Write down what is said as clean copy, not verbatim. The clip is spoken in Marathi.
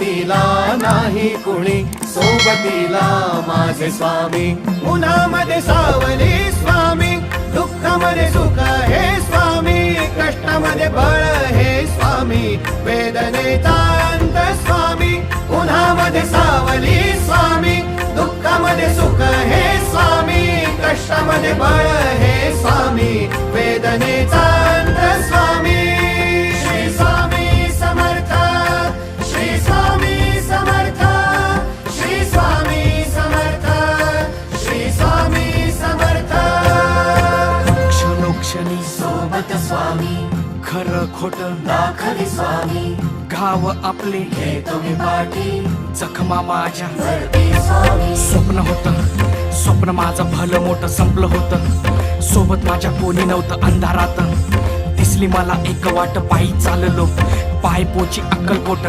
सोबतीला नाही कुणी, सोबतीला माझे स्वामी. उन्हामध्ये सावली स्वामी, दुःखामध्ये सुख हे स्वामी, कष्टामध्ये बळ हे स्वामी, वेदनेचा अंत स्वामी. उन्हामध्ये सावली स्वामी, दुःखामध्ये सुख हे स्वामी, कष्टामध्ये बळ हे स्वामी, वेदनेचा अंत स्वामी. श्री स्वामी समर्थ, श्री स्वामी समर्थ, श्री स्वामी समर्थ, श्री स्वामी समर्थ. क्षणोक्षणी सोबत स्वामी, खरं खोट दाखवी स्वामी, घाव आपले घेतो मी पाठी, जखमा माझ्या वरती स्वामी. स्वप्न होतं, स्वप्न माझं भलं मोठं संपलं होतं. सोबत माझ्या कोणी नव्हतं अंधारात. दिसली मला एक वाट, पायी चाललो पाय पोची अक्कलकोट.